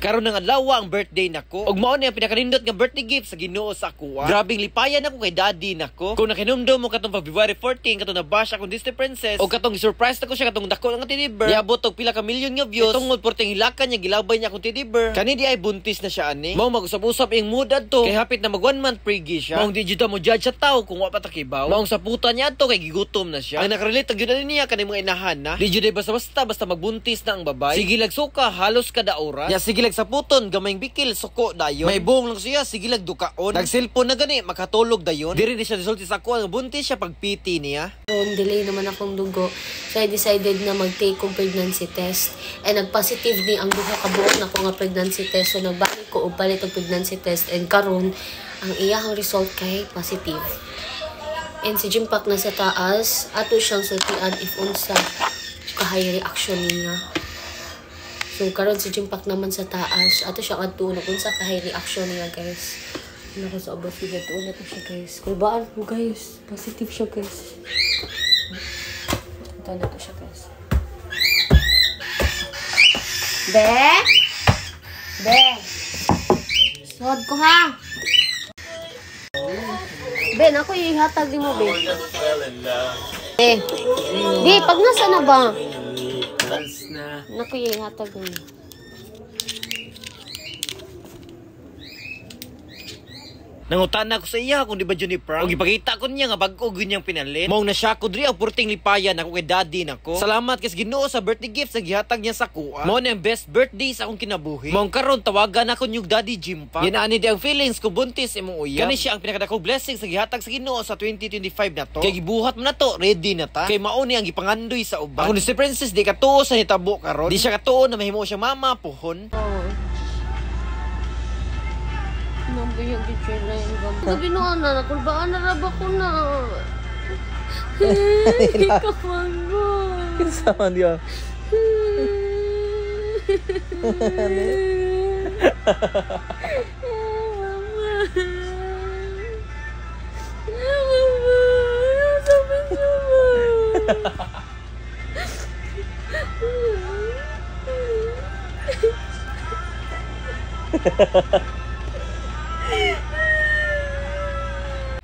Karon nga adlaw ang birthday nako. Ug mao ni ang pinakanindot nga birthday gift sa Ginoo sa ako. Grabing lipayan ako kay daddy nako. Kung nakinumdum mo katong February 14 katong nabash akong Disney Princess o katong surprise nako siya katong dako nga teddy bear. Niabot og pila ka milyon nga views. Tungod porteng hilakan niya gilabay niya akong teddy bear. Kani di ay buntis na siya ani. Mao mag-usap-usap ing mood adto kay hapit na mag 1 month pregi siya. Mao di jud mo judge sa tao kung wa pa ta kibaw. Mao sa puta niya adto kay gigutom na siya. Ang nakarelate gyud niya kanang mga inahan na. Di jud basta magbuntis na ang babay. Sige lag suka halos kada oras. Ya sige lag sa puton gamay bikil suko dayon. May buong lang siya sige lag dukaon. Nag-cellphone na gani makatulog dayon. Diri ni siya resulti sa ako ang buntis siya pagpiti niya. Delay naman akong dugo. So I decided na mag-take kong pregnancy test. And nag-positive ni ang duha ka buok na ko nga pregnancy test. So nagbalik ko og palit og pregnancy test and karon ang iyang result kay positive. And si Jimpack na sa taas, ato siyang sultian if unsa ka-high reaction niya. So, karon si Jimpack naman sa taas. Ato siya kadtuon kung sa ka-high reaction niya, guys. Ano ko sa abasiga, tuon na to siya, guys. Kulbaan mo, guys. Positive siya, guys. Ito na to siya, guys. Be! Be! Suod ko, ha? Be, naku ihatag din mo, be. Be, pag nasa na ba? Naku ihatag din mo. Nangutana ko sa iya kung di ba dyan ni prank. O ipakita ko niya nga bago ganyang pinalit. Maong na siya ko diri ang purting lipayan ako kay daddy nako. Salamat kay Ginoo sa birthday gift sa gihatag niya sa kuha. Mao na ang best birthday sa akong kinabuhi. Maong karon tawagan ako niyog daddy Jimpack. Yan ani di ang feelings kung buntis imong uyab. Kani siya ang pinakadakong blessing sa gihatag sa Ginoo sa 2025 na to. Kay gibuhat mo na to, ready na ta. Kay mao ni ang gipangandoy sa uban. Ako ni si Princess di katuo sa hitabo karon. Di siya katuo na mahimo siya mama puhon. Nabiyag di na yung gamot. Gabinuan na, nakulbaan na raba ko na. Kamango. Kinsaman diya.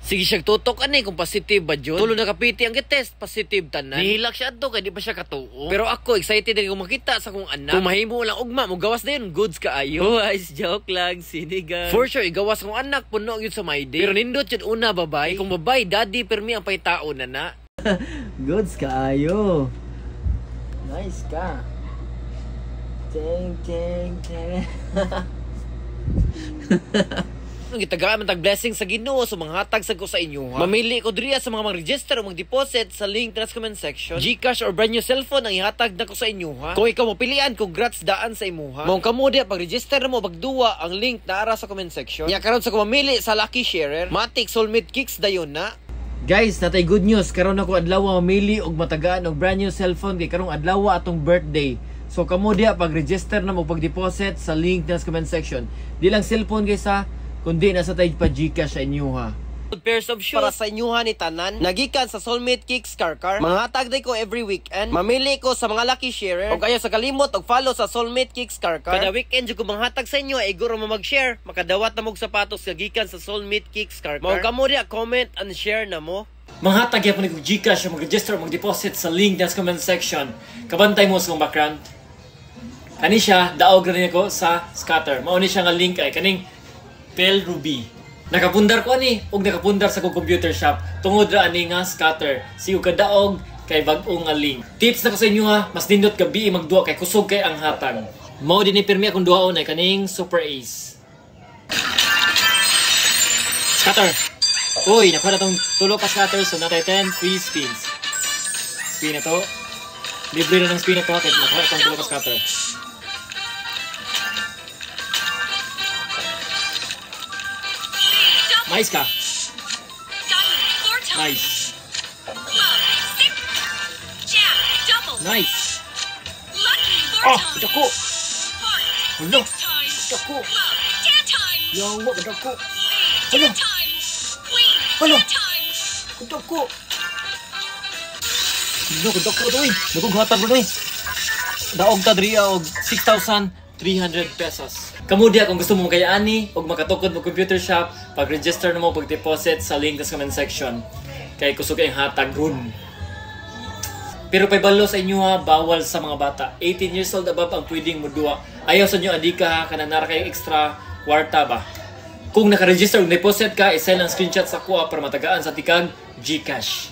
Sige siya tutok ani kung positive ba dyan. Tulo na kapiti ang test positive tanan. Nihilak siya adto kay di pa siya katuo. Pero ako excited din kung makita sa kong anak. Kung mahimo lang ugma mo gawas na yun goods kaayo. Oh, is joke lang sinigang. For sure igawas kong anak puno yun sa my day. Pero nindot yun una babay. Kung babay daddy permi ang paytao na na. Goods kaayo. Nice ka. Teng teng teng. Gitagaan man tag blessing sa Ginoo sa mga hatag sa ko sa inyo ha. Mamili ko diriya sa mga mag-register o mag-deposit sa link na sa comment section. GCash or brand new cellphone ang ihatag na ko sa inyo ha. Kung ikaw mo pilian, congrats daan sa imo ha. Maong kamo diya pag-register mo bagduwa ang link na ara sa comment section. Nya karon sa kumamili sa lucky sharer, Matic Soulmate Kicks dayon na. Guys, natay good news. Karon ako adlaw mamili og matagaan og brand new cellphone kay karong adlaw atong birthday. So kamo diya pag-register na mo pag-deposit sa link na sa comment section. Di lang cellphone guys ha, kundi nasa tayo pa GCash sa inyo ha. Pairs of shoes para sa inyuha ni tanan. Nagikan sa Soulmate Kicks Car. Mga hatag day ko every weekend. Mamili ko sa mga lucky sharer. O kayo sa kalimot og follow sa Soulmate Kicks Car. Kada weekend jud ko mga hatag sa inyo ay iguro mo mag-share. Makadawat na mog sapatos nga gikan sa Soulmate Kicks Car. Mao kamo diya comment and share na mo. Mga hatag yapon ni GCash mag-register mag-deposit sa link na sa comment section. Kabantay mo sa background. Kani siya daog ra niya ko sa scatter. Mao ni siya nga link ay kaning Pel Ruby. Nakapundar ko ani og nakapundar sa kong computer shop tungod ra ani nga scatter. Siyo kadaog kay bag-o nga link. Tips na ko sa inyo ha, mas nindot gabi magduwa kay kusog kay ang hatag. Mao din ni pirmi akong duhaon ay kaning Super Ace. Scatter. Uy, nakuha na tong tulo ka scatter so natay 10 free spins. Spin na to. Libre na ng spin na to kay nakuha itong tulo ka scatter. Nice ka. Nice. Nice. Oh, dako. Hello. Dako. Yawa, dako. Hello. Hello. Dako. Hello, dako to eh. Dako hatag mo eh. Daog ta diri og 6,300 300 pesos. Kamudia kung gusto mo magkayani o makatukod mo computer shop, pag-register na mo, pag-deposit sa link sa comment section. Kay kusog kayong hatag ron. Pero paibalo sa inyo ha, bawal sa mga bata. 18 years old above ang pwedeng mudua. Ayaw sa inyo, adika ha, kananara kayo extra kwarta ba. Kung nakaregister o deposit ka, isend ang screenshot sa kuha para matagaan sa tikag GCash.